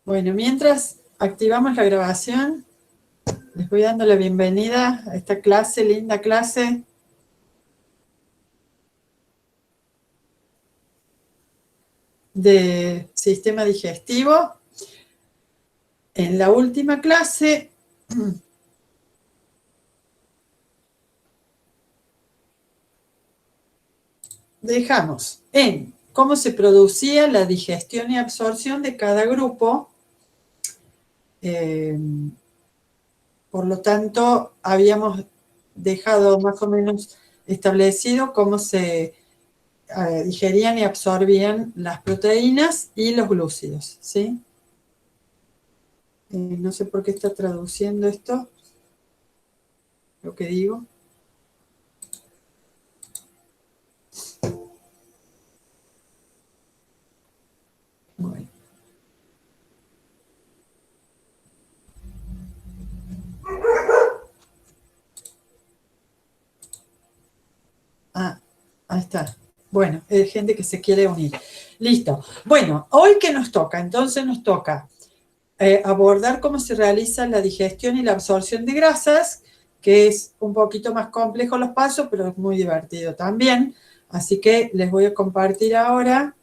Bueno, mientras activamos la grabación, les voy dando la bienvenida a esta clase, linda clase. De sistema digestivo. En la última clase dejamos en cómo se producía la digestión y absorción de cada grupo. Por lo tanto, habíamos dejado más o menos establecido cómo se digerían y absorbían las proteínas y los glúcidos, ¿sí? No sé por qué está traduciendo esto, lo que digo. Bueno. Ah, ahí está. Bueno, hay gente que se quiere unir. Listo. Bueno, hoy ¿qué nos toca? Entonces nos toca abordar cómo se realiza la digestión y la absorción de grasas, que es un poquito más complejo los pasos, pero es muy divertido también. Así que les voy a compartir ahora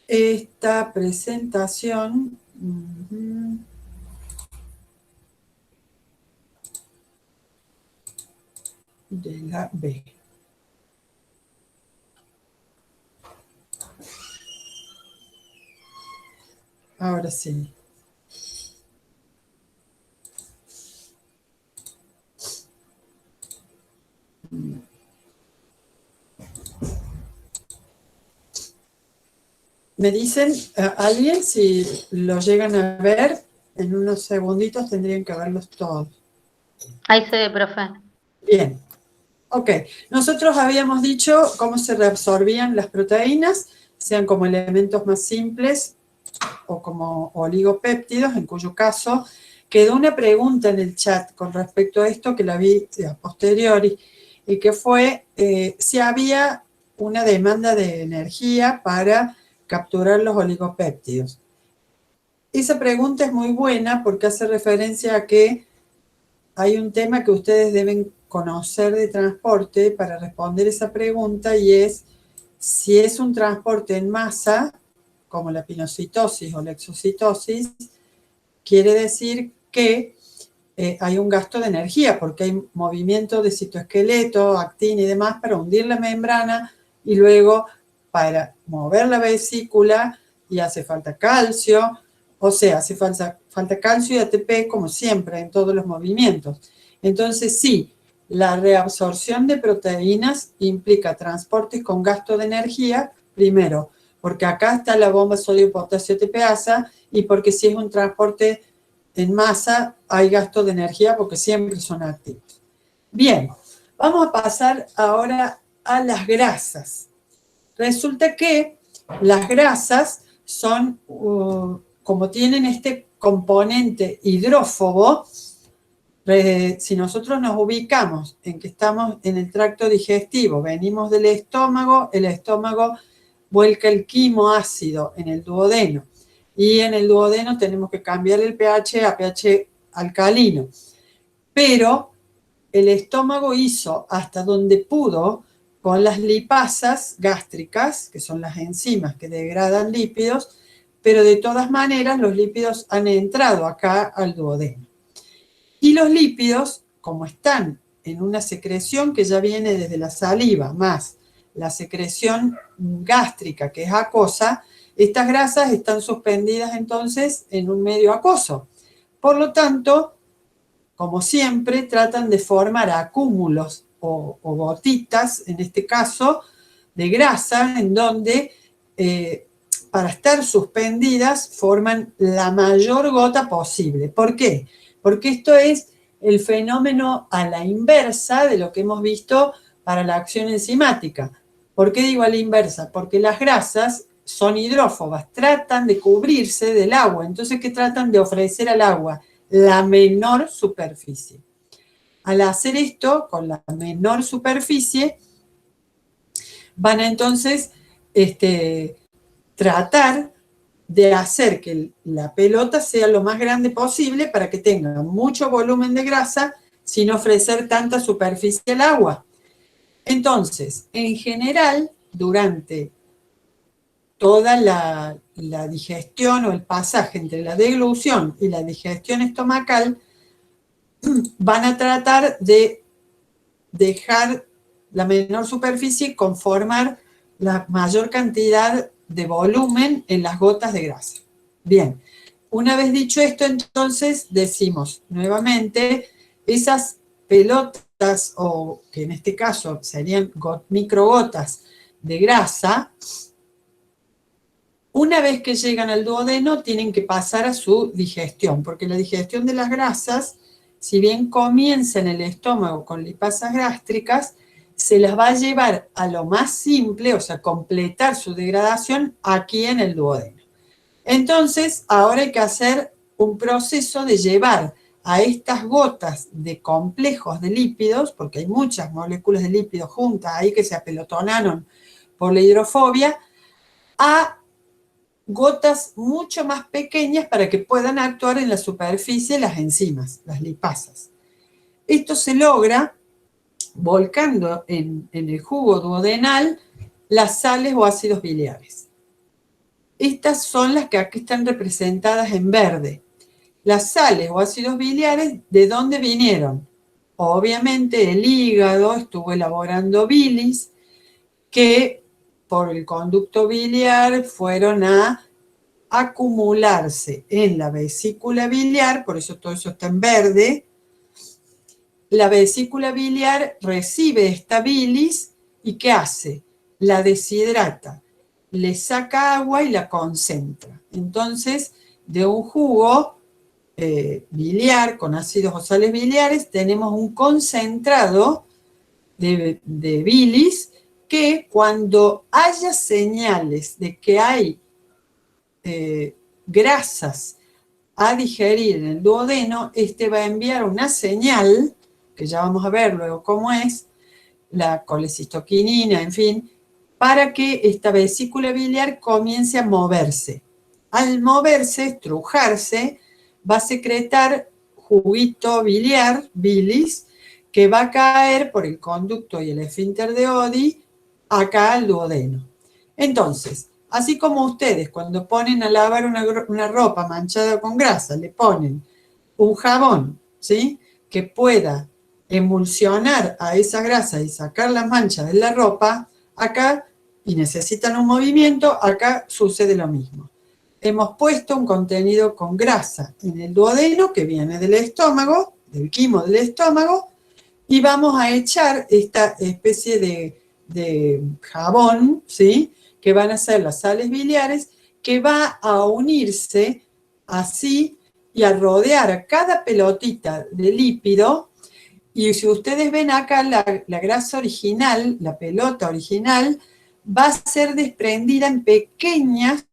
esta presentación. De la B. Ahora sí. Me dicen, alguien, si lo llegan a ver, en unos segunditos tendrían que verlos todos. Ahí se ve, profe. Bien. Ok. Nosotros habíamos dicho cómo se reabsorbían las proteínas, sean como elementos más simples o como oligopéptidos, en cuyo caso quedó una pregunta en el chat con respecto a esto que la vi a posteriori, y que fue si había una demanda de energía para capturar los oligopéptidos. Esa pregunta es muy buena porque hace referencia a que hay un tema que ustedes deben conocer de transporte para responder esa pregunta, y es si es un transporte en masa, como la pinocitosis o la exocitosis, quiere decir que hay un gasto de energía, porque hay movimiento de citoesqueleto, actina y demás para hundir la membrana, y luego para mover la vesícula, y hace falta calcio, o sea, hace falta calcio y ATP como siempre en todos los movimientos. Entonces sí, la reabsorción de proteínas implica transportes con gasto de energía, primero, porque acá está la bomba sodio-potasio ATPasa, y porque si es un transporte en masa hay gasto de energía porque siempre son activos. Bien, vamos a pasar ahora a las grasas. Resulta que las grasas son, como tienen este componente hidrófobo, si nosotros nos ubicamos en que estamos en el tracto digestivo, venimos del estómago, el estómago vuelca el quimoácido en el duodeno, y en el duodeno tenemos que cambiar el pH a pH alcalino. Pero el estómago hizo hasta donde pudo con las lipasas gástricas, que son las enzimas que degradan lípidos, pero de todas maneras los lípidos han entrado acá al duodeno. Y los lípidos, como están en una secreción que ya viene desde la saliva, más la secreción gástrica, que es acuosa, estas grasas están suspendidas entonces en un medio acuoso. Por lo tanto, como siempre, tratan de formar acúmulos o gotitas, en este caso, de grasa, en donde para estar suspendidas forman la mayor gota posible. ¿Por qué? Porque esto es el fenómeno a la inversa de lo que hemos visto para la acción enzimática. ¿Por qué digo a la inversa? Porque las grasas son hidrófobas, tratan de cubrirse del agua. Entonces, ¿qué tratan de ofrecer al agua? La menor superficie. Al hacer esto, con la menor superficie, van a entonces tratar de hacer que la pelota sea lo más grande posible para que tenga mucho volumen de grasa sin ofrecer tanta superficie al agua. Entonces, en general, durante toda la digestión o el pasaje entre la deglución y la digestión estomacal, van a tratar de dejar la menor superficie y conformar la mayor cantidad de volumen en las gotas de grasa. Bien, una vez dicho esto, entonces decimos nuevamente, esas pelotas, o que en este caso serían microgotas de grasa, una vez que llegan al duodeno tienen que pasar a su digestión, porque la digestión de las grasas, si bien comienza en el estómago con lipasas gástricas, se las va a llevar a lo más simple, o sea, completar su degradación aquí en el duodeno. Entonces, ahora hay que hacer un proceso de llevar a estas gotas de complejos de lípidos, porque hay muchas moléculas de lípidos juntas ahí que se apelotonaron por la hidrofobia, a gotas mucho más pequeñas para que puedan actuar en la superficie las enzimas, las lipasas. Esto se logra volcando en el jugo duodenal las sales o ácidos biliares. Estas son las que aquí están representadas en verde. Las sales o ácidos biliares, ¿de dónde vinieron? Obviamente el hígado estuvo elaborando bilis que por el conducto biliar fueron a acumularse en la vesícula biliar, por eso todo eso está en verde. La vesícula biliar recibe esta bilis y ¿qué hace? La deshidrata, le saca agua y la concentra. Entonces, de un jugo biliar con ácidos o sales biliares, tenemos un concentrado de bilis que cuando haya señales de que hay grasas a digerir en el duodeno, este va a enviar una señal, que ya vamos a ver luego cómo es, la colecistoquinina, en fin, para que esta vesícula biliar comience a moverse. Al moverse, estrujarse, va a secretar juguito biliar, bilis, que va a caer por el conducto y el esfínter de Oddi acá al duodeno. Entonces, así como ustedes cuando ponen a lavar una ropa manchada con grasa, le ponen un jabón, ¿sí?, que pueda emulsionar a esa grasa y sacar las manchas de la ropa, acá, y necesitan un movimiento, acá sucede lo mismo. Hemos puesto un contenido con grasa en el duodeno que viene del estómago, del quimo del estómago, y vamos a echar esta especie de jabón, ¿sí?, que van a ser las sales biliares, que va a unirse así y a rodear a cada pelotita de lípido. Y si ustedes ven acá la grasa original, la pelota original, va a ser desprendida en pequeñas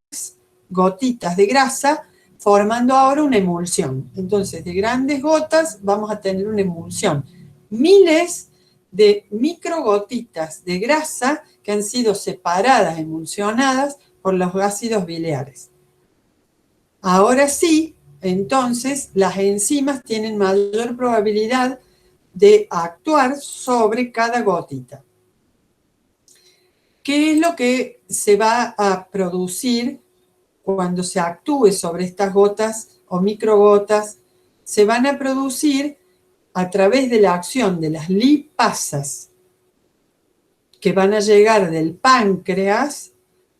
gotitas de grasa, formando ahora una emulsión. Entonces, de grandes gotas vamos a tener una emulsión. Miles de microgotitas de grasa que han sido separadas, emulsionadas por los ácidos biliares. Ahora sí, entonces, las enzimas tienen mayor probabilidad de actuar sobre cada gotita. ¿Qué es lo que se va a producir cuando se actúe sobre estas gotas o microgotas? Se van a producir a través de la acción de las lipasas que van a llegar del páncreas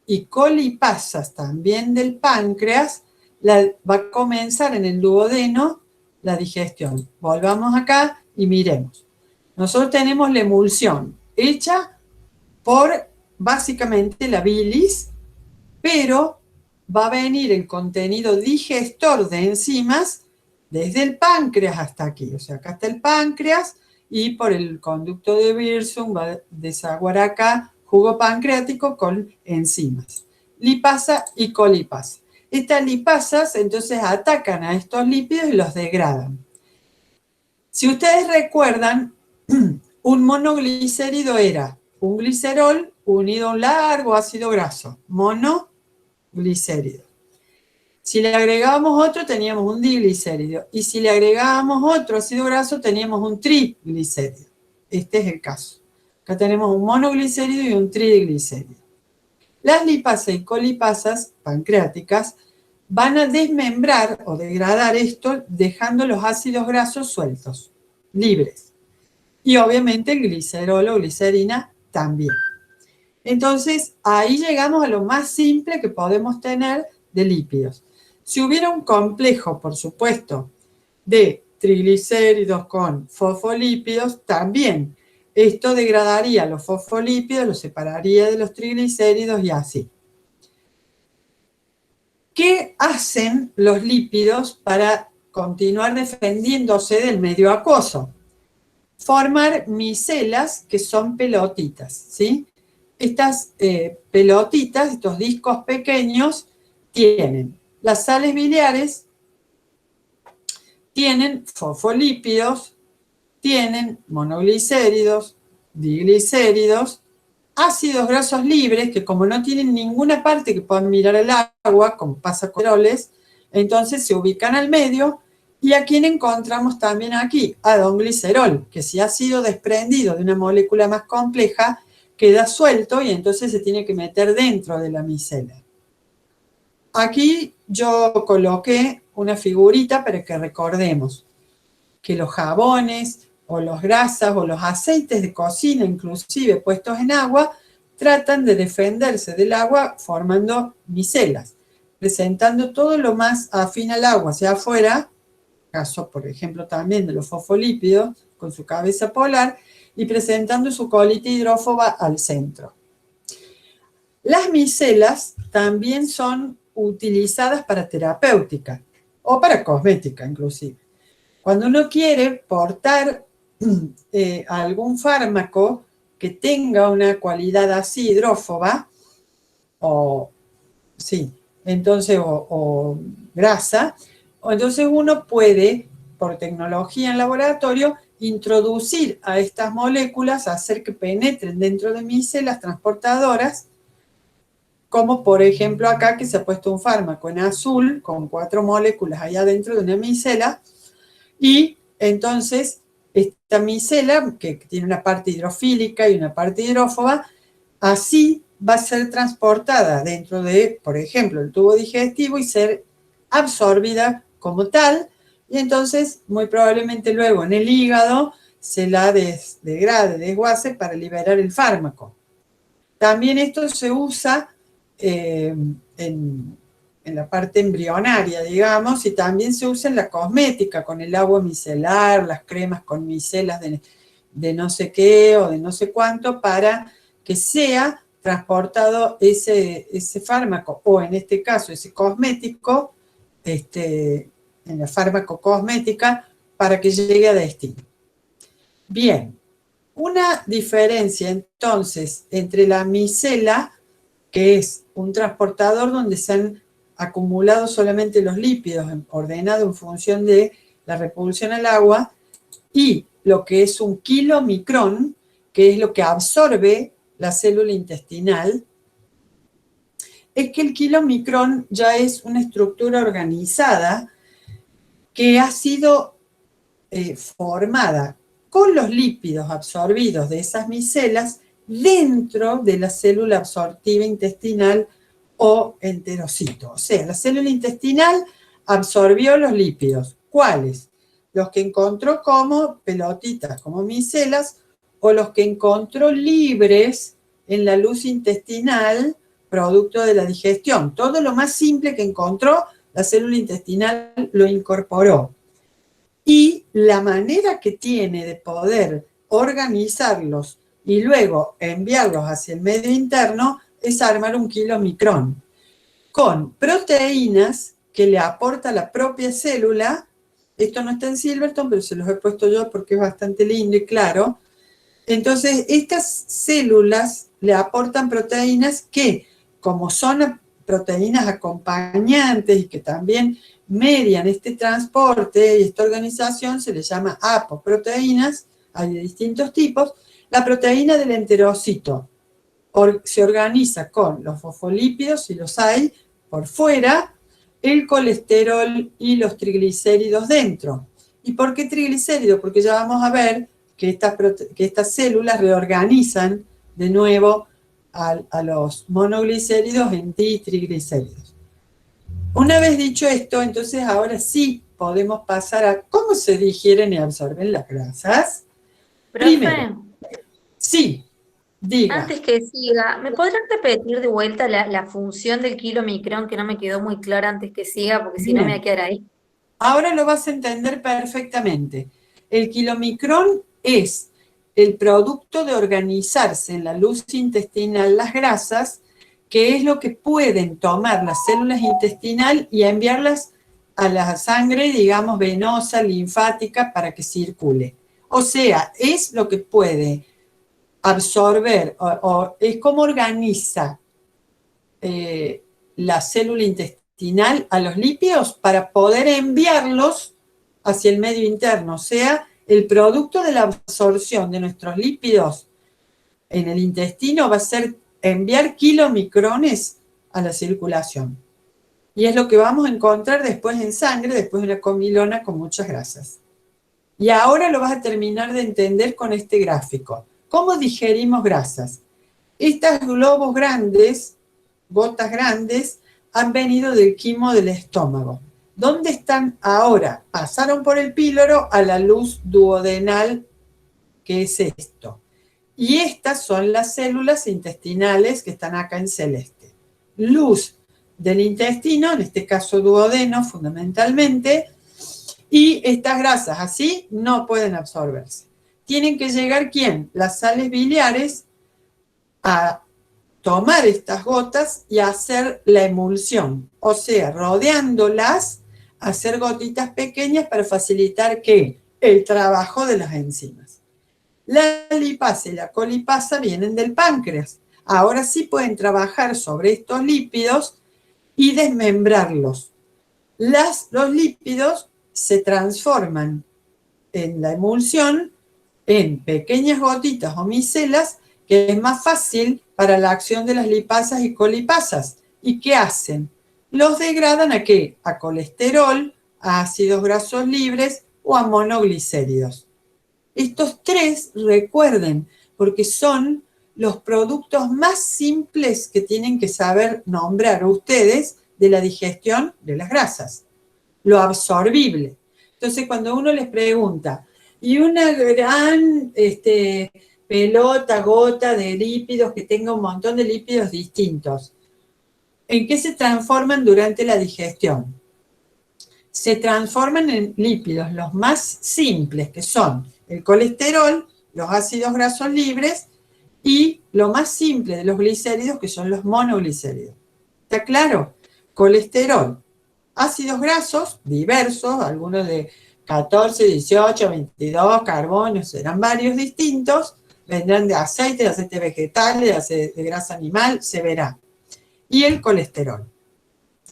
y colipasas también del páncreas, va a comenzar en el duodeno la digestión. Volvamos acá y miremos. Nosotros tenemos la emulsión hecha por básicamente la bilis, pero va a venir el contenido digestor de enzimas desde el páncreas hasta aquí. O sea, acá está el páncreas y por el conducto de Wirsung va a desaguar acá jugo pancreático con enzimas, lipasa y colipasa. Estas lipasas entonces atacan a estos lípidos y los degradan. Si ustedes recuerdan, un monoglicérido era un glicerol unido a un largo ácido graso, monoglicérido. Si le agregábamos otro, teníamos un diglicérido. Y si le agregábamos otro ácido graso, teníamos un triglicérido. Este es el caso. Acá tenemos un monoglicérido y un triglicérido. Las lipasas y colipasas pancreáticas van a desmembrar o degradar esto dejando los ácidos grasos sueltos, libres. Y obviamente el glicerol o glicerina también. Entonces, ahí llegamos a lo más simple que podemos tener de lípidos. Si hubiera un complejo, por supuesto, de triglicéridos con fosfolípidos, también esto degradaría los fosfolípidos, los separaría de los triglicéridos y así. ¿Qué hacen los lípidos para continuar defendiéndose del medio acuoso? Formar micelas que son pelotitas, ¿sí? Estas pelotitas, estos discos pequeños, tienen las sales biliares, tienen fosfolípidos, tienen monoglicéridos, diglicéridos, ácidos grasos libres, que como no tienen ninguna parte que puedan mirar el agua, como pasa con los gliceroles, entonces se ubican al medio. ¿Y a quién encontramos también aquí? A don glicerol, que si ha sido desprendido de una molécula más compleja, queda suelto y entonces se tiene que meter dentro de la micela. Aquí yo coloqué una figurita para que recordemos que los jabones o las grasas o los aceites de cocina, inclusive puestos en agua, tratan de defenderse del agua formando micelas, presentando todo lo más afín al agua hacia afuera, caso por ejemplo también de los fosfolípidos con su cabeza polar, y presentando su colita hidrófoba al centro. Las micelas también son utilizadas para terapéutica o para cosmética inclusive. Cuando uno quiere portar algún fármaco que tenga una cualidad así hidrófoba, o grasa, entonces uno puede, por tecnología en laboratorio, introducir a estas moléculas, hacer que penetren dentro de micelas transportadoras, como por ejemplo acá que se ha puesto un fármaco en azul, con 4 moléculas allá dentro de una micela, y entonces esta micela, que tiene una parte hidrofílica y una parte hidrófoba, así va a ser transportada dentro de, por ejemplo, el tubo digestivo y ser absorbida como tal, y entonces muy probablemente luego en el hígado se la degrade, desguace para liberar el fármaco. También esto se usa en la parte embrionaria, digamos, y también se usa en la cosmética, con el agua micelar, las cremas con micelas de no sé qué o de no sé cuánto, para que sea transportado ese fármaco, o en este caso ese cosmético, en la farmacocosmética, para que llegue a destino. Bien, una diferencia entonces entre la micela, que es un transportador donde se han acumulado solamente los lípidos ordenados en función de la repulsión al agua, y lo que es un kilomicrón, que es lo que absorbe la célula intestinal, es que el kilomicrón ya es una estructura organizada que ha sido formada con los lípidos absorbidos de esas micelas dentro de la célula absortiva intestinal o enterocito. O sea, la célula intestinal absorbió los lípidos. ¿Cuáles? Los que encontró como pelotitas, como micelas, o los que encontró libres en la luz intestinal, producto de la digestión. Todo lo más simple que encontró, la célula intestinal lo incorporó. Y la manera que tiene de poder organizarlos y luego enviarlos hacia el medio interno es armar un kilomicrón con proteínas que le aporta la propia célula. Esto no está en Silverstone, pero se los he puesto yo porque es bastante lindo y claro. Entonces, estas células le aportan proteínas que, como son proteínas acompañantes y que también median este transporte y esta organización, se les llama apoproteínas, hay de distintos tipos. La proteína del enterocito se organiza con los fosfolípidos, si los hay, por fuera, el colesterol y los triglicéridos dentro. ¿Y por qué triglicéridos? Porque ya vamos a ver que estas células reorganizan de nuevo a los monoglicéridos en ditriglicéridos. Una vez dicho esto, entonces ahora sí podemos pasar a cómo se digieren y absorben las grasas. Profe, Primero, sí, diga. antes que siga, ¿me podrán repetir de vuelta la función del kilomicrón que no me quedó muy clara antes que siga? Porque si no me voy a Bien, quedar ahí. ahora lo vas a entender perfectamente. El kilomicrón es el producto de organizarse en la luz intestinal las grasas, que es lo que pueden tomar las células intestinales y enviarlas a la sangre, digamos, venosa, linfática, para que circule. O sea, es lo que puede absorber, o es como organiza la célula intestinal a los lípidos para poder enviarlos hacia el medio interno. O sea, el producto de la absorción de nuestros lípidos en el intestino va a ser enviar kilomicrones a la circulación. Y es lo que vamos a encontrar después en sangre, después de una comilona con muchas grasas. Y ahora lo vas a terminar de entender con este gráfico. ¿Cómo digerimos grasas? Estos globos grandes, gotas grandes, han venido del quimo del estómago. ¿Dónde están ahora? Pasaron por el píloro a la luz duodenal, que es esto. Y estas son las células intestinales que están acá en celeste. Luz del intestino, en este caso duodeno fundamentalmente, y estas grasas así no pueden absorberse. Tienen que llegar, ¿quién? Las sales biliares a tomar estas gotas y hacer la emulsión, o sea, rodeándolas, hacer gotitas pequeñas para facilitar ¿qué? El trabajo de las enzimas. La lipasa y la colipasa vienen del páncreas. Ahora sí pueden trabajar sobre estos lípidos y desmembrarlos. Los lípidos se transforman en la emulsión en pequeñas gotitas o micelas, que es más fácil para la acción de las lipasas y colipasas. ¿Y qué hacen? Los degradan ¿a qué? A colesterol, a ácidos grasos libres o a monoglicéridos. Estos tres, recuerden, porque son los productos más simples que tienen que saber nombrar ustedes de la digestión de las grasas. Lo absorbible. Entonces, cuando uno les pregunta, y una gran pelota, gota de lípidos que tenga un montón de lípidos distintos, ¿en qué se transforman durante la digestión? Se transforman en lípidos los más simples, que son el colesterol, los ácidos grasos libres y lo más simple de los glicéridos, que son los monoglicéridos. ¿Está claro? Colesterol, ácidos grasos diversos, algunos de 14, 18, 22, carbonos, serán varios distintos, vendrán de aceite vegetal, de grasa animal, se verá. Y el colesterol.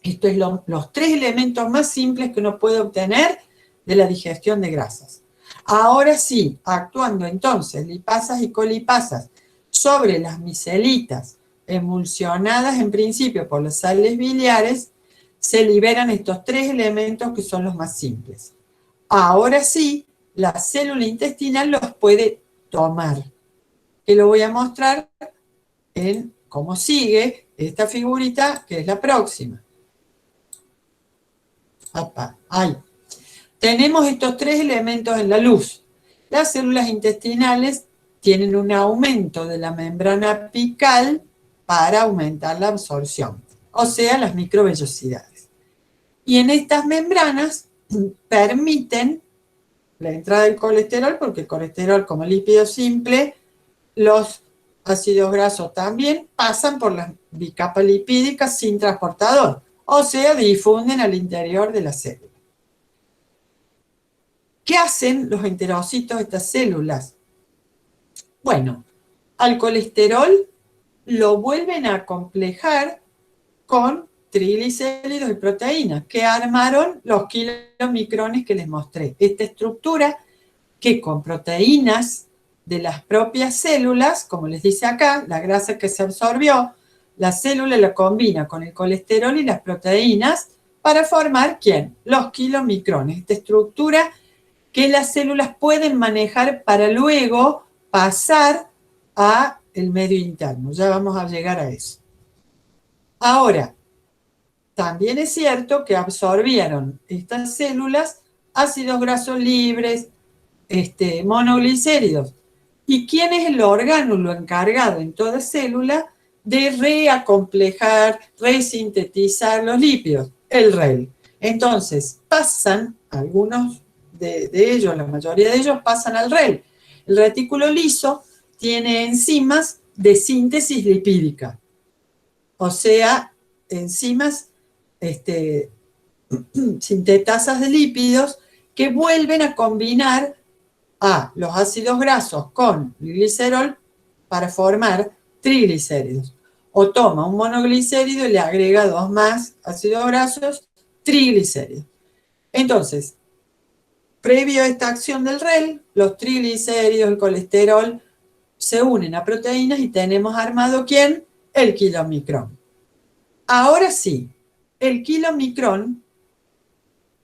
Estos son los tres elementos más simples que uno puede obtener de la digestión de grasas. Ahora sí, actuando entonces lipasas y colipasas sobre las micelitas emulsionadas en principio por las sales biliares, se liberan estos tres elementos que son los más simples. Ahora sí, la célula intestinal los puede tomar, que lo voy a mostrar en cómo sigue esta figurita, que es la próxima. Ahí. Tenemos estos tres elementos en la luz. Las células intestinales tienen un aumento de la membrana apical para aumentar la absorción, o sea, las microvellosidades. Y en estas membranas permiten la entrada del colesterol, porque el colesterol como lípido simple, los ácidos grasos también pasan por las bicapas lipídicas sin transportador, o sea, difunden al interior de la célula. ¿Qué hacen los enterocitos, estas células? Bueno, al colesterol lo vuelven a complejar con triglicéridos y proteínas, que armaron los kilomicrones que les mostré. Esta estructura que con proteínas de las propias células, como les dice acá, la grasa que se absorbió, la célula la combina con el colesterol y las proteínas para formar, ¿quién? Los kilomicrones, esta estructura que las células pueden manejar para luego pasar a el medio interno. Ya vamos a llegar a eso. Ahora, también es cierto que absorbieron estas células ácidos grasos libres, monoglicéridos. ¿Y quién es el orgánulo encargado en toda célula de reacomplejar, resintetizar los lípidos? El REL. Entonces, pasan, algunos de ellos, la mayoría de ellos pasan al REL. El retículo liso tiene enzimas de síntesis lipídica, o sea, enzimas sintetasas de lípidos que vuelven a combinar a los ácidos grasos con glicerol para formar triglicéridos. O toma un monoglicérido y le agrega 2 más ácidos grasos, triglicéridos. Entonces, previo a esta acción del REL, los triglicéridos, el colesterol, se unen a proteínas y tenemos armado, ¿quién? El kilomicrón. Ahora sí, el kilomicrón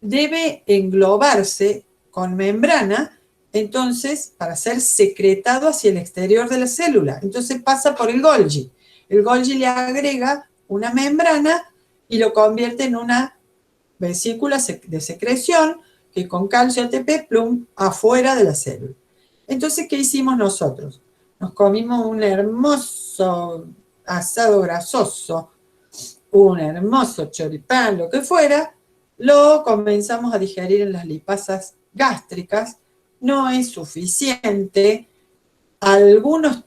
debe englobarse con membrana, entonces, para ser secretado hacia el exterior de la célula. Entonces pasa por el Golgi. El Golgi le agrega una membrana y lo convierte en una vesícula de secreción que con calcio ATP plum afuera de la célula. Entonces, ¿qué hicimos nosotros? Nos comimos un hermoso asado grasoso, un hermoso choripán, lo que fuera, lo comenzamos a digerir en las lipasas gástricas. No es suficiente. Algunos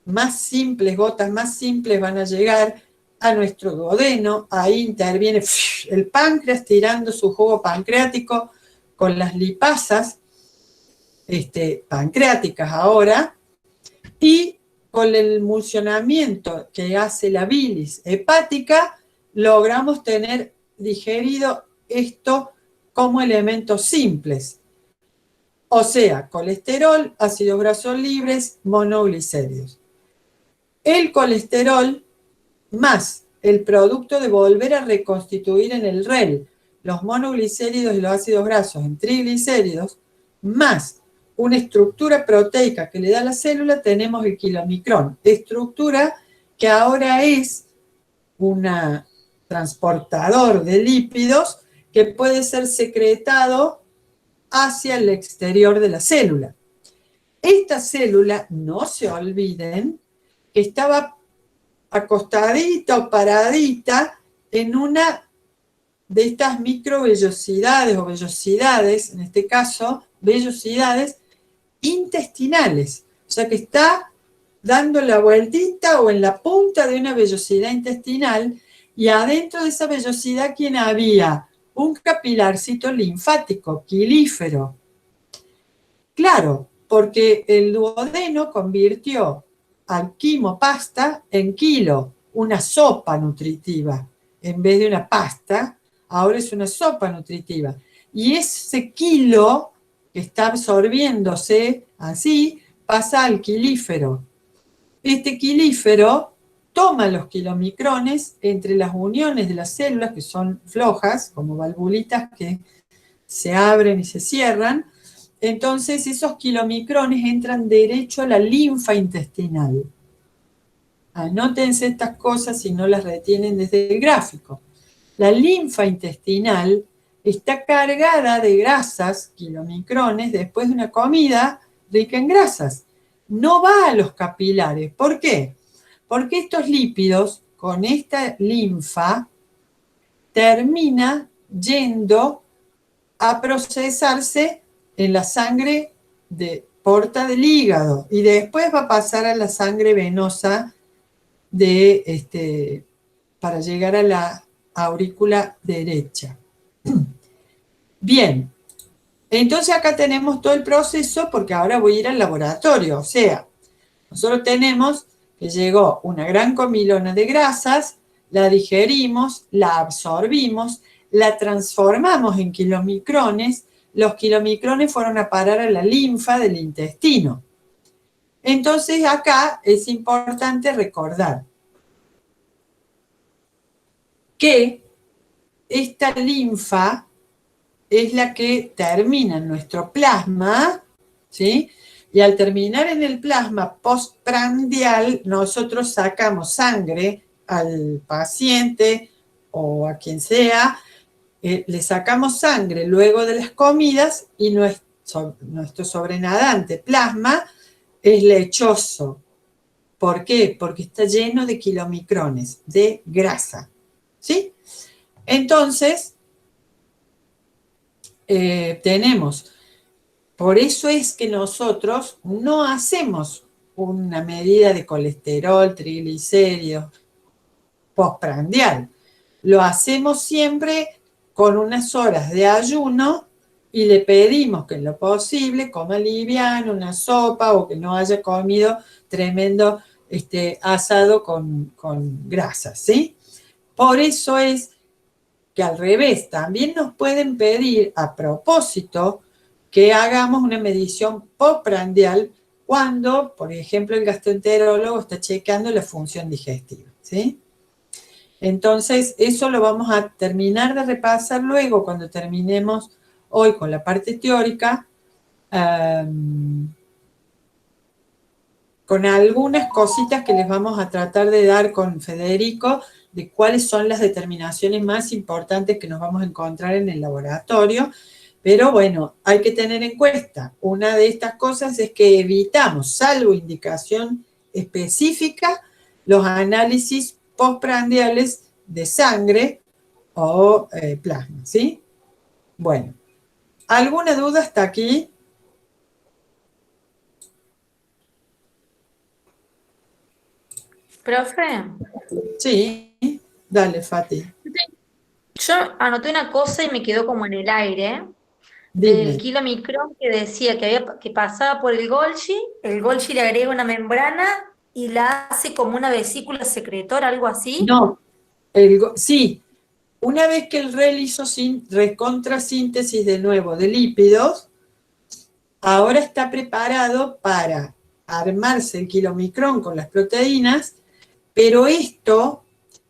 más simples, gotas más simples van a llegar a nuestro duodeno. Ahí interviene el páncreas tirando su jugo pancreático con las lipasas pancreáticas ahora, y con el emulsionamiento que hace la bilis hepática, logramos tener digerido esto como elementos simples. O sea, colesterol, ácidos grasos libres, monoglicéridos. El colesterol más el producto de volver a reconstituir en el REL los monoglicéridos y los ácidos grasos en triglicéridos, más una estructura proteica que le da a la célula, tenemos el kilomicrón. Estructura que ahora es un transportador de lípidos que puede ser secretado hacia el exterior de la célula. Esta célula, no se olviden, que estaba acostadita o paradita en una de estas microvellosidades o vellosidades, en este caso, vellosidades intestinales. O sea que está dando la vueltita o en la punta de una vellosidad intestinal, y adentro de esa vellosidad, ¿quién había? Un capilarcito linfático, quilífero. Claro, porque el duodeno convirtió al quimopasta en quilo, una sopa nutritiva. En vez de una pasta, ahora es una sopa nutritiva. Y ese kilo que está absorbiéndose así, pasa al quilífero. Este quilífero toma los kilomicrones entre las uniones de las células, que son flojas, como valvulitas que se abren y se cierran. Entonces esos kilomicrones entran derecho a la linfa intestinal. Anótense estas cosas si no las retienen desde el gráfico. La linfa intestinal está cargada de grasas, kilomicrones, después de una comida rica en grasas. No va a los capilares. ¿Por qué? Porque estos lípidos, con esta linfa, termina yendo a procesarse en la sangre de porta del hígado y después va a pasar a la sangre venosa para llegar a la aurícula derecha. Bien, entonces acá tenemos todo el proceso, porque ahora voy a ir al laboratorio. O sea, nosotros tenemos que llegó una gran comilona de grasas, la digerimos, la absorbimos, la transformamos en kilomicrones. Los kilomicrones fueron a parar a la linfa del intestino. Entonces acá es importante recordar que esta linfa es la que termina en nuestro plasma, ¿sí? Y al terminar en el plasma postprandial, nosotros sacamos sangre al paciente o a quien sea, le sacamos sangre luego de las comidas y nuestro sobrenadante plasma es lechoso. ¿Por qué? Porque está lleno de kilomicrones, de grasa, ¿sí? Entonces, tenemos, por eso es que nosotros no hacemos una medida de colesterol, triglicéridos, postprandial. Lo hacemos siempre con unas horas de ayuno y le pedimos que en lo posible coma liviano, una sopa o que no haya comido tremendo asado con grasas, ¿sí? Por eso es que al revés, también nos pueden pedir a propósito que hagamos una medición postprandial cuando, por ejemplo, el gastroenterólogo está checando la función digestiva, ¿sí? Entonces, eso lo vamos a terminar de repasar luego cuando terminemos hoy con la parte teórica, con algunas cositas que les vamos a tratar de dar con Federico, de cuáles son las determinaciones más importantes que nos vamos a encontrar en el laboratorio. Pero bueno, hay que tener en cuenta, una de estas cosas es que evitamos, salvo indicación específica, los análisis postprandiales de sangre o plasma, ¿sí? Bueno, ¿alguna duda hasta aquí? Profe, Sí, dale, Fati, yo anoté una cosa y me quedó como en el aire del dime. kilomicrón que decía que pasaba por el Golgi le agrega una membrana y la hace como una vesícula secretora, algo así. No, sí, una vez que el REL hizo recontrasíntesis de nuevo de lípidos, ahora está preparado para armarse el kilomicrón con las proteínas, pero esto,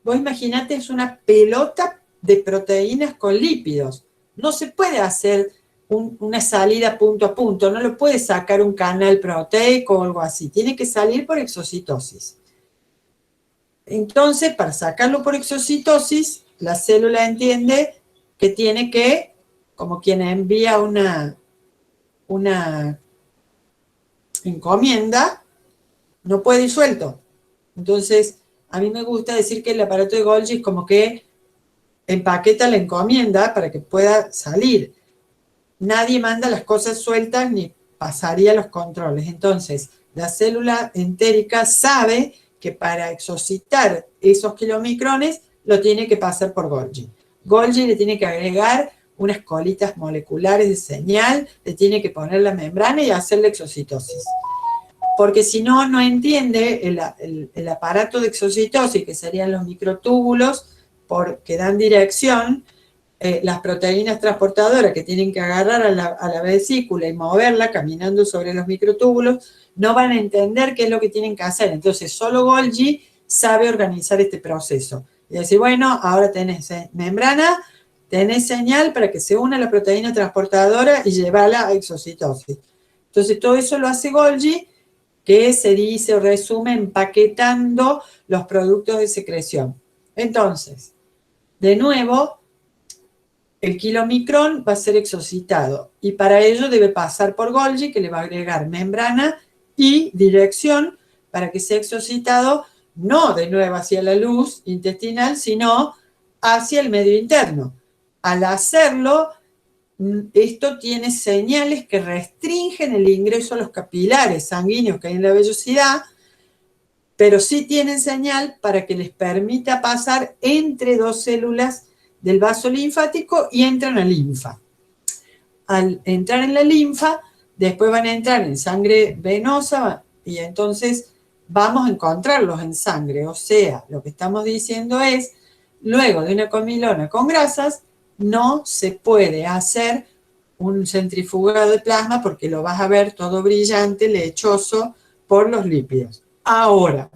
vos imaginate, es una pelota de proteínas con lípidos. No se puede hacer una salida punto a punto, no lo puede sacar un canal proteico o algo así, tiene que salir por exocitosis. Entonces, para sacarlo por exocitosis, la célula entiende que tiene que, como quien envía una encomienda, no puede ir suelto. Entonces, a mí me gusta decir que el aparato de Golgi es como que empaqueta la encomienda para que pueda salir. Nadie manda las cosas sueltas ni pasaría los controles. Entonces, la célula entérica sabe que para exocitar esos kilomicrones lo tiene que pasar por Golgi. Golgi le tiene que agregar unas colitas moleculares de señal, le tiene que poner la membrana y hacer la exocitosis. Porque si no, no entiende el aparato de exocitosis, que serían los microtúbulos que dan dirección, las proteínas transportadoras que tienen que agarrar a la vesícula y moverla caminando sobre los microtúbulos, no van a entender qué es lo que tienen que hacer. Entonces, solo Golgi sabe organizar este proceso. Y decir, bueno, ahora tenés membrana, tenés señal para que se una la proteína transportadora y llevarla a exocitosis. Entonces, todo eso lo hace Golgi, que se dice o resume empaquetando los productos de secreción. Entonces, de nuevo, el kilomicrón va a ser exocitado y para ello debe pasar por Golgi, que le va a agregar membrana y dirección para que sea exocitado no de nuevo hacia la luz intestinal, sino hacia el medio interno. Al hacerlo, esto tiene señales que restringen el ingreso a los capilares sanguíneos que hay en la vellosidad, pero sí tienen señal para que les permita pasar entre dos células del vaso linfático y entran a linfa. Al entrar en la linfa, después van a entrar en sangre venosa y entonces vamos a encontrarlos en sangre. O sea, lo que estamos diciendo es, luego de una comilona con grasas, no se puede hacer un centrifugado de plasma porque lo vas a ver todo brillante, lechoso por los lípidos. Ahora,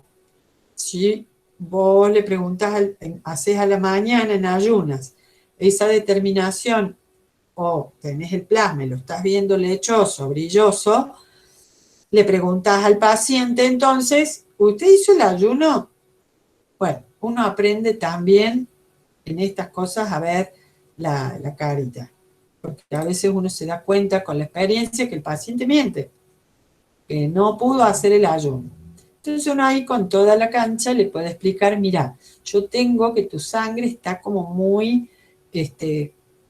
si vos le preguntas, haces a la mañana en ayunas, esa determinación, o tenés el plasma y lo estás viendo lechoso, brilloso, le preguntás al paciente entonces, ¿usted hizo el ayuno? Bueno, uno aprende también en estas cosas a ver la carita, porque a veces uno se da cuenta con la experiencia que el paciente miente, que no pudo hacer el ayuno. Entonces uno ahí con toda la cancha le puede explicar, mira, yo tengo que tu sangre está como muy,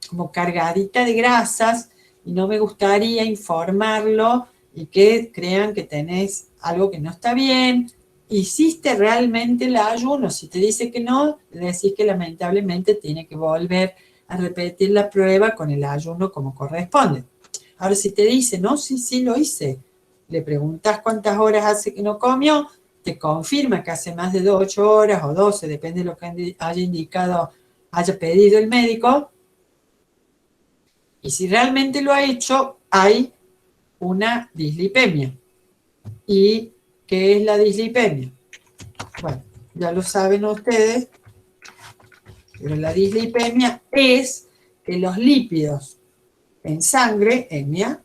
como cargadita de grasas y no me gustaría informarlo y que crean que tenés algo que no está bien. ¿Hiciste realmente el ayuno? Si te dice que no, le decís que lamentablemente tiene que volver a repetir la prueba con el ayuno como corresponde. Ahora, si te dice, no, sí, sí lo hice, le preguntas cuántas horas hace que no comió, te confirma que hace más de 8 horas o 12, depende de lo que haya indicado, haya pedido el médico, y si realmente lo ha hecho, hay una dislipemia. ¿Y qué es la dislipemia? Bueno, ya lo saben ustedes, pero la dislipemia es que los lípidos en sangre, etnia,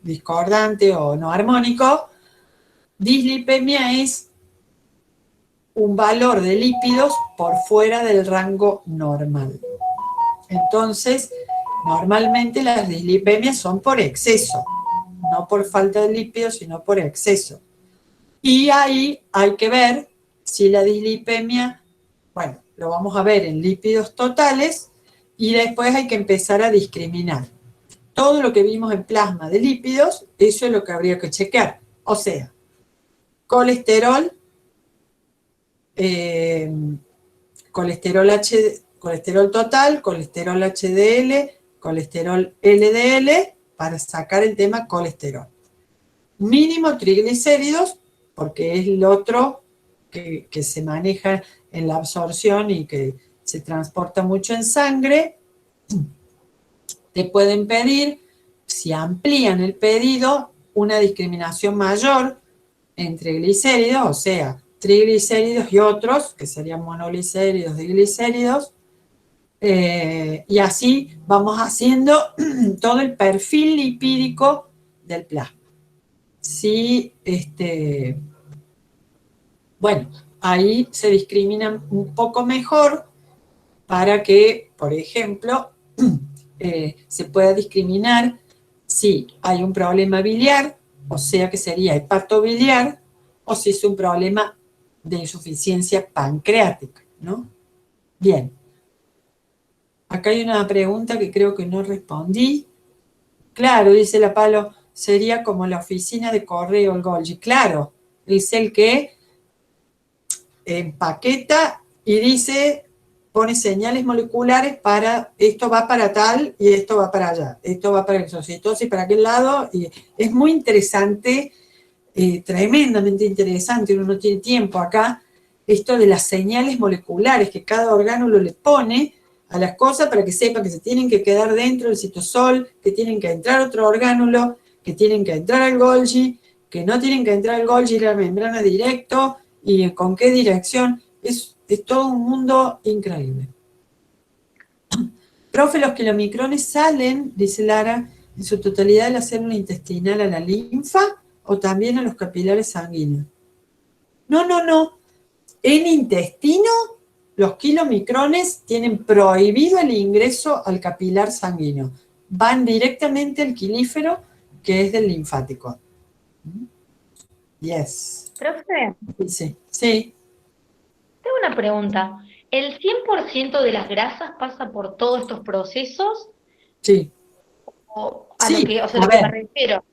discordante o no armónico, dislipemia es un valor de lípidos por fuera del rango normal. Entonces, normalmente las dislipemias son por exceso, no por falta de lípidos, sino por exceso. Y ahí hay que ver si la dislipemia, bueno, lo vamos a ver en lípidos totales y después hay que empezar a discriminar. Todo lo que vimos en plasma de lípidos, eso es lo que habría que chequear. O sea, colesterol, colesterol total, colesterol HDL, colesterol LDL, para sacar el tema colesterol. Mínimo triglicéridos, porque es el otro que se maneja en la absorción y que se transporta mucho en sangre. Te pueden pedir, si amplían el pedido, una discriminación mayor entre glicéridos, o sea, triglicéridos y otros, que serían monoglicéridos, diglicéridos, y así vamos haciendo todo el perfil lipídico del plasma. Sí, bueno, ahí se discriminan un poco mejor para que, por ejemplo, se pueda discriminar si hay un problema biliar, o sea que sería hepatobiliar, o si es un problema de insuficiencia pancreática, ¿no? Bien. Acá hay una pregunta que creo que no respondí. Claro, dice la Palo, sería como la oficina de correo, el Golgi. Claro, es el que empaqueta y dice, pone señales moleculares para, esto va para tal y esto va para allá, esto va para exocitosis, para aquel lado, y es muy interesante, tremendamente interesante, uno no tiene tiempo acá, esto de las señales moleculares que cada orgánulo le pone a las cosas para que sepa que se tienen que quedar dentro del citosol, que tienen que entrar otro orgánulo, que tienen que entrar al Golgi, que no tienen que entrar al Golgi y la membrana directo, y con qué dirección. Es todo un mundo increíble. Profe, los kilomicrones salen, dice Lara, en su totalidad de la célula intestinal a la linfa o también a los capilares sanguíneos. No, no, no. En intestino, los kilomicrones tienen prohibido el ingreso al capilar sanguíneo. Van directamente al quilífero, que es del linfático. Yes. Profe, Sí, sí. tengo una pregunta. ¿El 100% de las grasas pasa por todos estos procesos? Sí. O a Sí, lo que, o sea, a lo que me ver, refiero.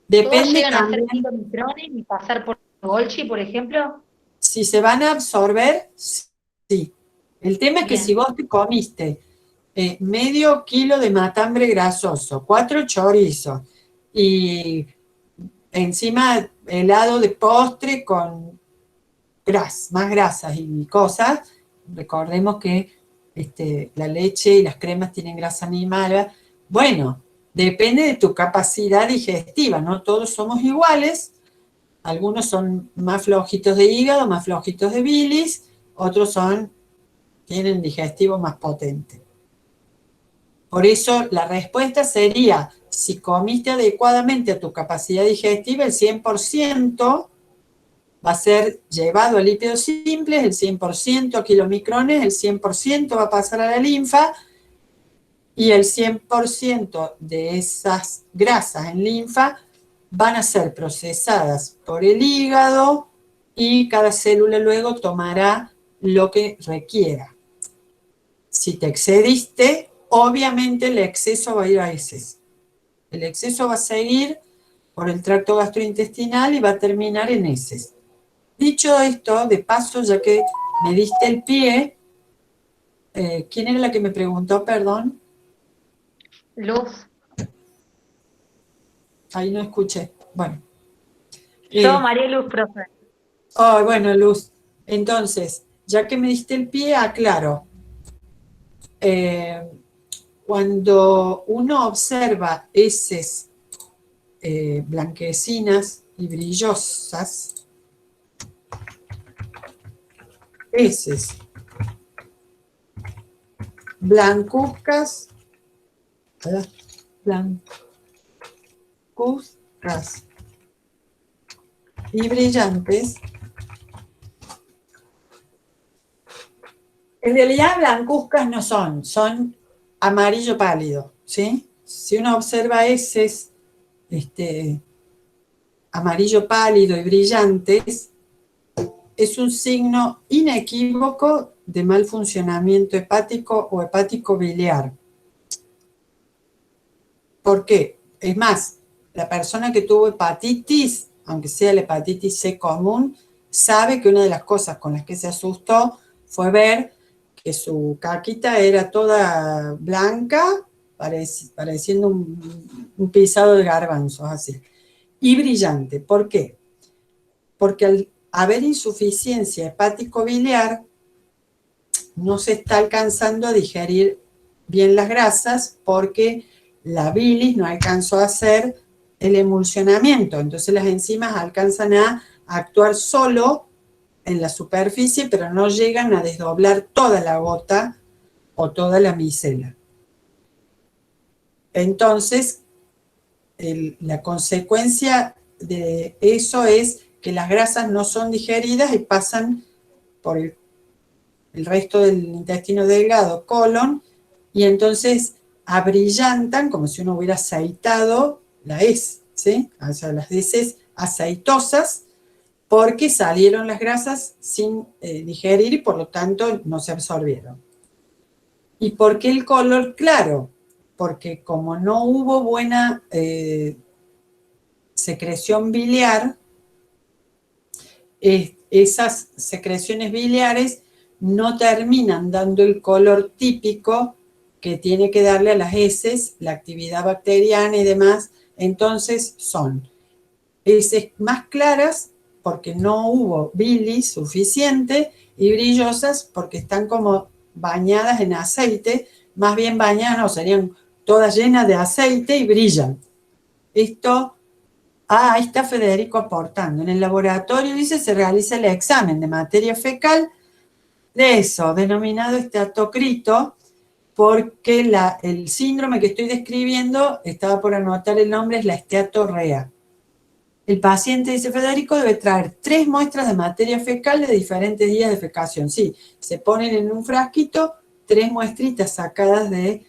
¿Todos depende llegan a ser también. kilomicrones y pasar por Golgi, por ejemplo? Si se van a absorber, sí. El tema es que si Bien, vos te comiste medio kilo de matambre grasoso, 4 chorizos y encima helado de postre con más grasas y cosas, recordemos que la leche y las cremas tienen grasa animal. Bueno, depende de tu capacidad digestiva, no todos somos iguales. Algunos son más flojitos de hígado, más flojitos de bilis, otros tienen digestivo más potente. Por eso la respuesta sería, si comiste adecuadamente a tu capacidad digestiva, el 100% va a ser llevado a lípidos simples, el 100% a kilomicrones, el 100% va a pasar a la linfa, y el 100% de esas grasas en linfa van a ser procesadas por el hígado y cada célula luego tomará lo que requiera. Si te excediste, obviamente el exceso va a ir a heces. El exceso va a seguir por el tracto gastrointestinal y va a terminar en heces. Dicho esto, de paso, ya que me diste el pie, ¿quién era la que me preguntó, perdón? Luz. Ahí no escuché. Bueno. Yo, María Luz, profe. Oh, bueno, Luz. Entonces, ya que me diste el pie, aclaro. Cuando uno observa heces blanquecinas y brillosas, heces blancuzcas, blancuzcas y brillantes, en realidad blancuzcas no son amarillo pálido, ¿sí? Si uno observa heces amarillo pálido y brillantes, es un signo inequívoco de mal funcionamiento hepático o hepático biliar. ¿Por qué? Es más, la persona que tuvo hepatitis, aunque sea la hepatitis C común, sabe que una de las cosas con las que se asustó fue ver que su caquita era toda blanca, pareciendo un pisado de garbanzos, así. Y brillante. ¿Por qué? Porque al haber insuficiencia hepático-biliar, no se está alcanzando a digerir bien las grasas porque la bilis no alcanzó a hacer el emulsionamiento. Entonces las enzimas alcanzan a actuar solo en la superficie, pero no llegan a desdoblar toda la gota o toda la micela. Entonces, la consecuencia de eso es que las grasas no son digeridas y pasan por el resto del intestino delgado, colon, y entonces abrillantan como si uno hubiera aceitado la heces, ¿sí? O sea, las heces aceitosas, porque salieron las grasas sin digerir y por lo tanto no se absorbieron. ¿Y por qué el color claro? Porque como no hubo buena secreción biliar, esas secreciones biliares no terminan dando el color típico que tiene que darle a las heces, la actividad bacteriana y demás. Entonces son heces más claras porque no hubo bilis suficiente y brillosas porque están como bañadas en aceite, más bien bañadas, no, serían todas llenas de aceite y brillan. Esto, ahí está Federico aportando. En el laboratorio, dice, se realiza el examen de materia fecal de eso, denominado esteatocrito, porque el síndrome que estoy describiendo, estaba por anotar el nombre, es la esteatorrea. El paciente, dice Federico, debe traer 3 muestras de materia fecal de diferentes días de fecación. Sí, se ponen en un frasquito 3 muestritas sacadas de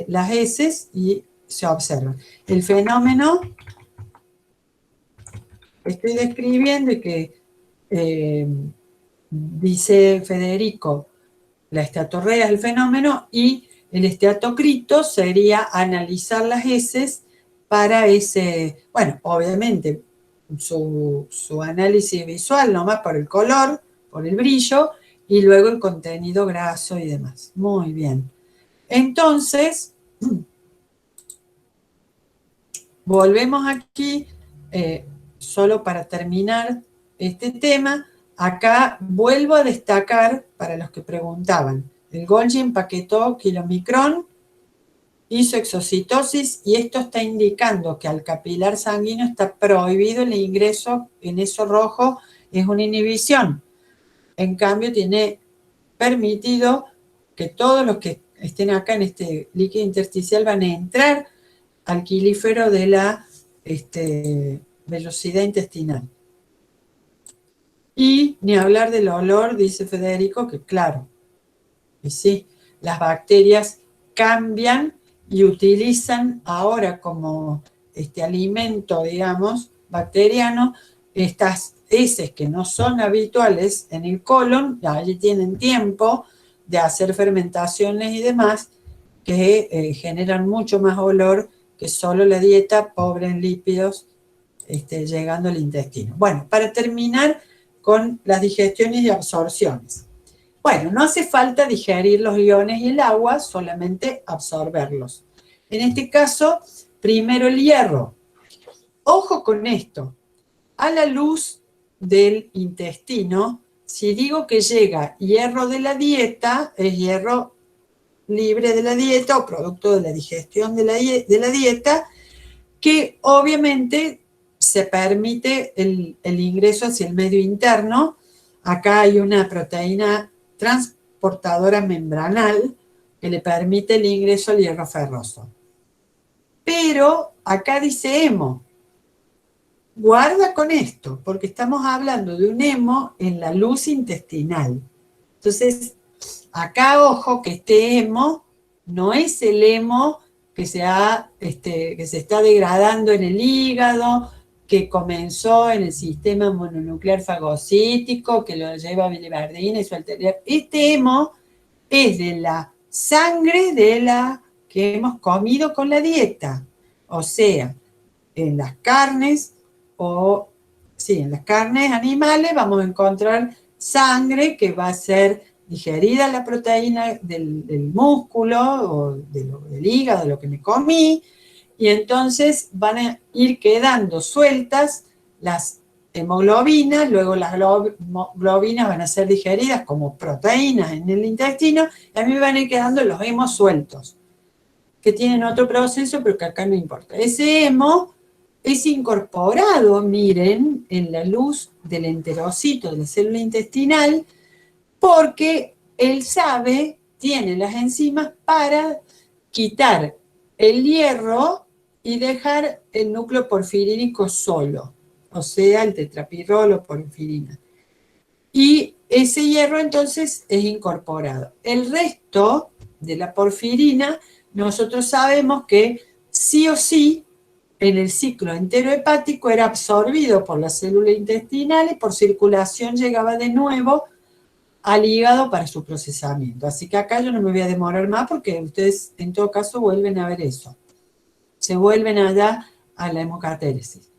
las heces y se observan. El fenómeno que estoy describiendo y que dice Federico, la esteatorrea es el fenómeno y el esteatocrito sería analizar las heces para ese, bueno, obviamente su análisis visual nomás por el color, por el brillo y luego el contenido graso y demás. Muy bien. Entonces, volvemos aquí, solo para terminar este tema. Acá vuelvo a destacar, para los que preguntaban, el Golgi empaquetó kilomicrón, hizo exocitosis y esto está indicando que al capilar sanguíneo está prohibido el ingreso en eso rojo, es una inhibición. En cambio, tiene permitido que todos los que estén acá en este líquido intersticial van a entrar al quilífero de la vellosidad intestinal. Y ni hablar del olor, dice Federico, que claro, y sí, las bacterias cambian y utilizan ahora como alimento, digamos, bacteriano, estas heces que no son habituales en el colon, allí tienen tiempo de hacer fermentaciones y demás, que generan mucho más olor que solo la dieta pobre en lípidos llegando al intestino. Bueno, para terminar con las digestiones y absorciones. Bueno, no hace falta digerir los iones y el agua, solamente absorberlos. En este caso, primero el hierro. Ojo con esto. A la luz del intestino, si digo que llega hierro de la dieta, es hierro libre de la dieta o producto de la digestión de la dieta, que obviamente se permite el ingreso hacia el medio interno. Acá hay una proteína transportadora membranal que le permite el ingreso al hierro ferroso. Pero acá dice hemo. Guarda con esto, porque estamos hablando de un hemo en la luz intestinal. Entonces, acá ojo que este hemo no es el hemo que se está degradando en el hígado, que comenzó en el sistema mononuclear fagocítico, que lo lleva biliverdina y su ulterior. Este hemo es de la sangre de la que hemos comido con la dieta. O sea, en las carnes en las carnes animales vamos a encontrar sangre que va a ser digerida la proteína del músculo o del hígado, de lo que me comí, y entonces van a ir quedando sueltas las hemoglobinas, luego las globinas van a ser digeridas como proteínas en el intestino, y a mí me van a ir quedando los hemos sueltos, que tienen otro proceso, pero que acá no importa. Ese hemo es incorporado, miren, en la luz del enterocito de la célula intestinal, porque él tiene las enzimas para quitar el hierro y dejar el núcleo porfirínico solo, o sea, el tetrapirrolo o porfirina. Y ese hierro entonces es incorporado. El resto de la porfirina, nosotros sabemos que sí o sí, en el ciclo enterohepático era absorbido por la célula intestinal y por circulación llegaba de nuevo al hígado para su procesamiento. Así que acá yo no me voy a demorar más porque ustedes en todo caso vuelven a ver eso. Se vuelven allá a la hemocatéresis.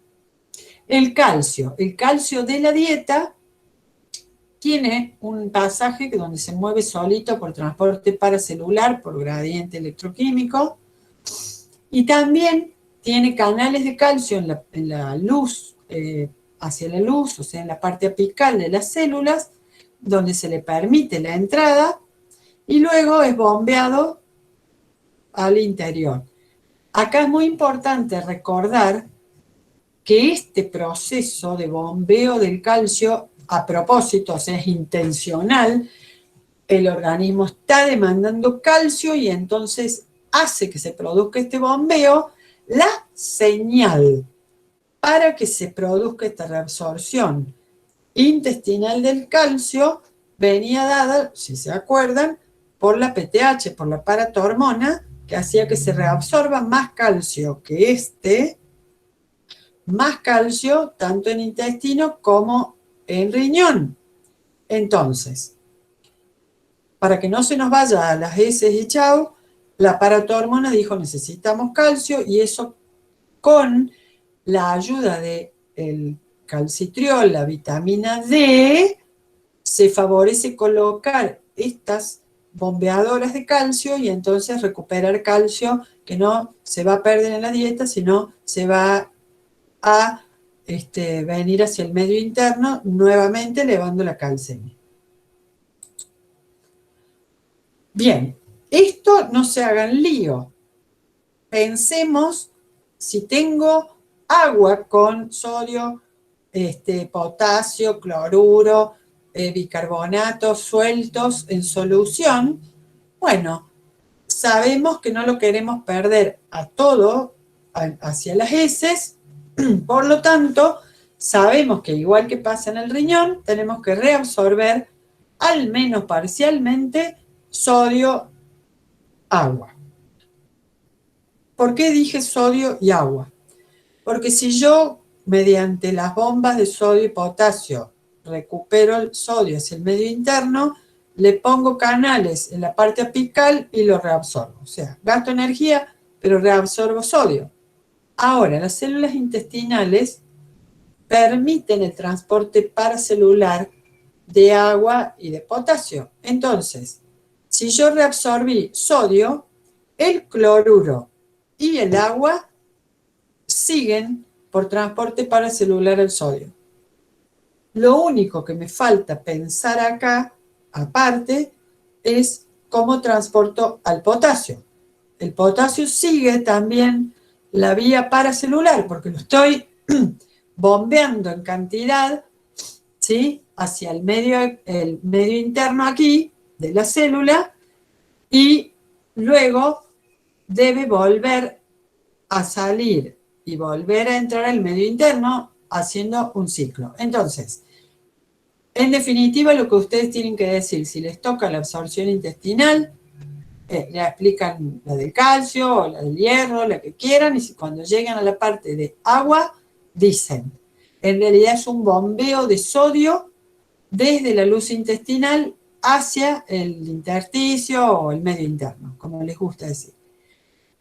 El calcio de la dieta tiene un pasaje donde se mueve solito por transporte paracelular, por gradiente electroquímico, y también tiene canales de calcio en la luz, hacia la luz, o sea, en la parte apical de las células, donde se le permite la entrada, y luego es bombeado al interior. Acá es muy importante recordar que este proceso de bombeo del calcio, a propósito, o sea, es intencional, el organismo está demandando calcio y entonces hace que se produzca este bombeo. La señal para que se produzca esta reabsorción intestinal del calcio venía dada, si se acuerdan, por la PTH, por la paratormona, que hacía que se reabsorba más calcio que más calcio tanto en intestino como en riñón. Entonces, para que no se nos vaya a las heces y chau, la paratormona dijo necesitamos calcio, y eso con la ayuda del calcitriol, la vitamina D, se favorece colocar estas bombeadoras de calcio y entonces recuperar calcio que no se va a perder en la dieta, sino se va a venir hacia el medio interno, nuevamente elevando la calcemia. Bien, esto no se hagan lío. Pensemos si tengo agua con sodio, potasio, cloruro, bicarbonatos sueltos en solución, bueno, sabemos que no lo queremos perder a todo hacia las heces, por lo tanto, sabemos que igual que pasa en el riñón, tenemos que reabsorber al menos parcialmente sodio, agua. ¿Por qué dije sodio y agua? Porque si yo, mediante las bombas de sodio y potasio, recupero el sodio hacia el medio interno, le pongo canales en la parte apical y lo reabsorbo. O sea, gasto energía, pero reabsorbo sodio. Ahora, las células intestinales permiten el transporte paracelular de agua y de potasio. Entonces, si yo reabsorbí sodio, el cloruro y el agua siguen por transporte paracelular el sodio. Lo único que me falta pensar acá, aparte, es cómo transporto al potasio. El potasio sigue también la vía paracelular, porque lo estoy bombeando en cantidad, ¿sí?, hacia el medio interno aquí de la célula, y luego debe volver a salir y volver a entrar al medio interno haciendo un ciclo. Entonces, en definitiva, lo que ustedes tienen que decir, si les toca la absorción intestinal, le explican la del calcio o la del hierro, la que quieran, y si cuando llegan a la parte de agua, dicen, en realidad es un bombeo de sodio desde la luz intestinal hacia el intersticio o el medio interno, como les gusta decir.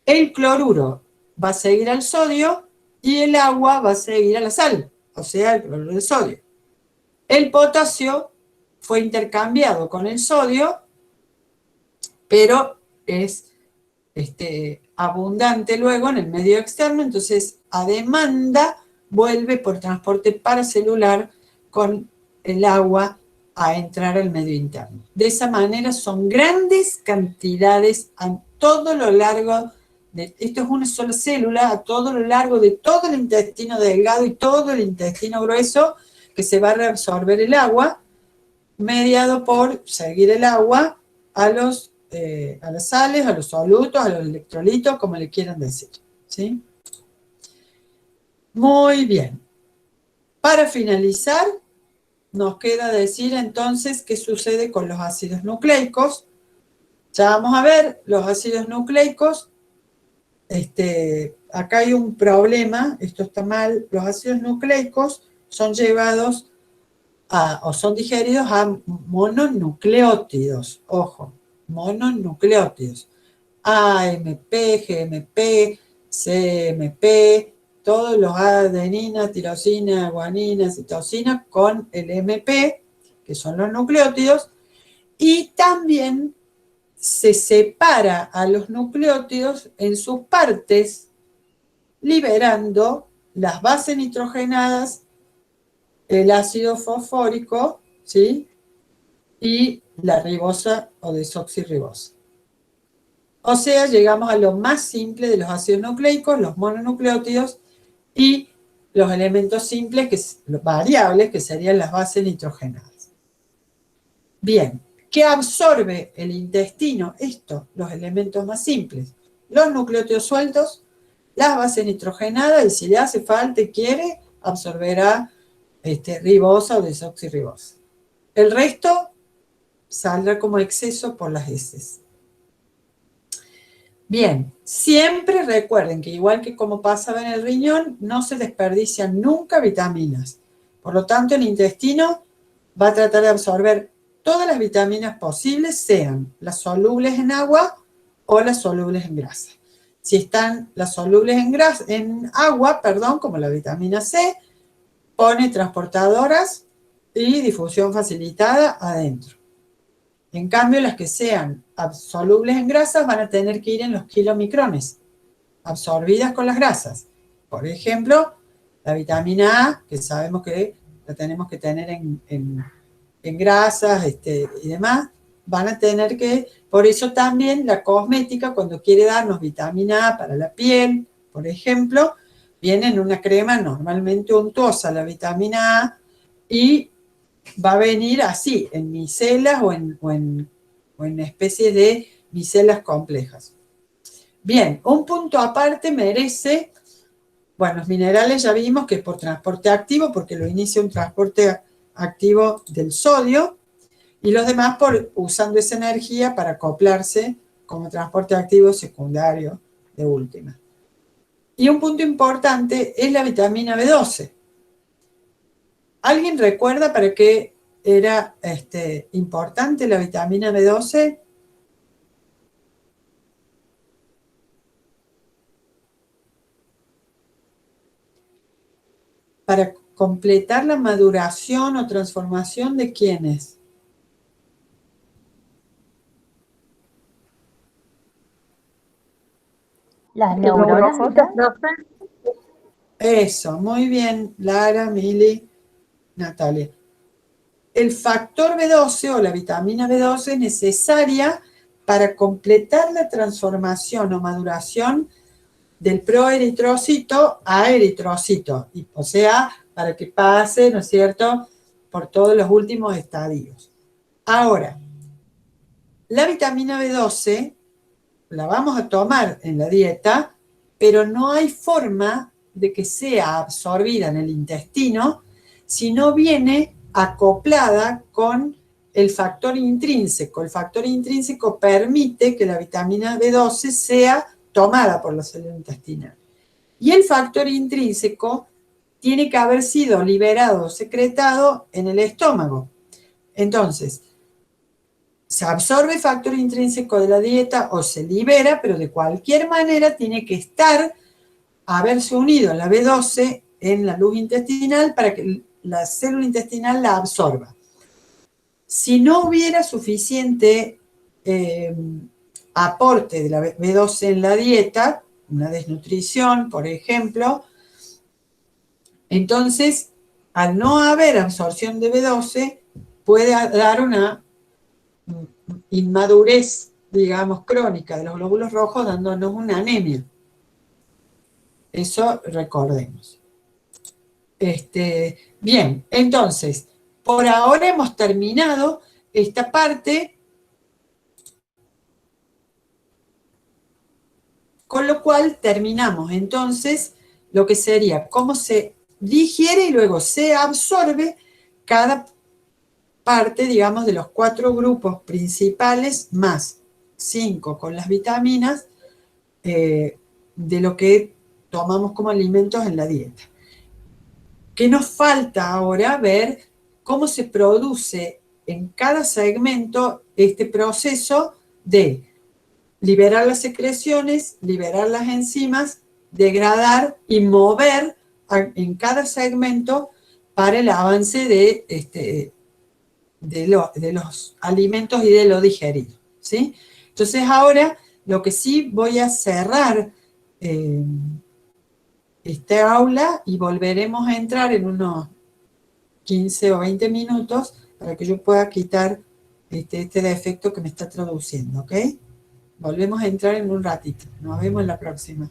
El cloruro va a seguir al sodio y el agua va a seguir a la sal, o sea, el cloruro de sodio. El potasio fue intercambiado con el sodio, pero es abundante luego en el medio externo, entonces a demanda vuelve por transporte paracelular con el agua a entrar al medio interno. De esa manera son grandes cantidades a todo lo largo de, esto es una sola célula, a todo lo largo de todo el intestino delgado y todo el intestino grueso, que se va a reabsorber el agua, mediado por seguir el agua a las sales, a los solutos, a los electrolitos, como le quieran decir, ¿sí? Muy bien. Para finalizar, nos queda decir entonces qué sucede con los ácidos nucleicos. Ya vamos a ver, los ácidos nucleicos, acá hay un problema, esto está mal, los ácidos nucleicos son llevados o son digeridos a mononucleótidos, ojo, mononucleótidos, AMP, GMP, CMP, todos los adenina, tirosina, guanina, citosina con el MP, que son los nucleótidos, y también se separa a los nucleótidos en sus partes, liberando las bases nitrogenadas, el ácido fosfórico, ¿sí?, y la ribosa o desoxirribosa. O sea, llegamos a lo más simple de los ácidos nucleicos, los mononucleótidos, y los elementos simples, los variables, que serían las bases nitrogenadas. Bien, ¿qué absorbe el intestino? Los elementos más simples. Los nucleótidos sueltos, las bases nitrogenadas, y si le hace falta y quiere, absorberá ribosa o desoxirribosa. El resto saldrá como exceso por las heces. Bien, siempre recuerden que igual que como pasaba en el riñón, no se desperdician nunca vitaminas. Por lo tanto, el intestino va a tratar de absorber todas las vitaminas posibles, sean las solubles en agua o las solubles en grasa. Si están las solubles en agua, como la vitamina C, pone transportadoras y difusión facilitada adentro. En cambio, las que sean solubles en grasas van a tener que ir en los kilomicrones, absorbidas con las grasas. Por ejemplo, la vitamina A, que sabemos que la tenemos que tener en grasas y demás, van a tener que, por eso también la cosmética, cuando quiere darnos vitamina A para la piel, por ejemplo, viene en una crema normalmente untuosa la vitamina A, y va a venir así, en micelas o en especies de micelas complejas. Bien, un punto aparte merece, bueno, los minerales ya vimos que por transporte activo, porque lo inicia un transporte activo del sodio, y los demás usando esa energía para acoplarse como transporte activo secundario de última. Y un punto importante es la vitamina B12. ¿Alguien recuerda para qué era importante la vitamina B12? Para completar la maduración o transformación de ¿quiénes? Las neuronas, Eso, muy bien, Lara, Mili, Natalia. El factor B12 o la vitamina B12 es necesaria para completar la transformación o maduración del proeritrocito a eritrocito, o sea, para que pase, ¿no es cierto?, por todos los últimos estadios. Ahora, la vitamina B12 la vamos a tomar en la dieta, pero no hay forma de que sea absorbida en el intestino si no viene acoplada con el factor intrínseco. El factor intrínseco permite que la vitamina B12 sea tomada por la célula intestinal. Y el factor intrínseco tiene que haber sido liberado o secretado en el estómago. Entonces, se absorbe factor intrínseco de la dieta o se libera, pero de cualquier manera tiene que haberse unido a la B12 en la luz intestinal para que la célula intestinal la absorba. Si no hubiera suficiente aporte de la B12 en la dieta, una desnutrición, por ejemplo, entonces, al no haber absorción de B12, puede dar una inmadurez, digamos, crónica de los glóbulos rojos, dándonos una anemia. Eso recordemos. Bien, entonces, por ahora hemos terminado esta parte, con lo cual terminamos entonces lo que sería cómo se digiere y luego se absorbe cada parte, digamos, de los 4 grupos principales, más 5 con las vitaminas, de lo que tomamos como alimentos en la dieta. ¿Qué nos falta ahora? Ver cómo se produce en cada segmento este proceso de liberar las secreciones, liberar las enzimas, degradar y mover en cada segmento para el avance de los alimentos y de lo digerido, ¿sí? Entonces ahora lo que sí voy a cerrar esta aula y volveremos a entrar en unos 15 o 20 minutos para que yo pueda quitar este defecto que me está traduciendo, ¿ok? Volvemos a entrar en un ratito. Nos vemos en la próxima.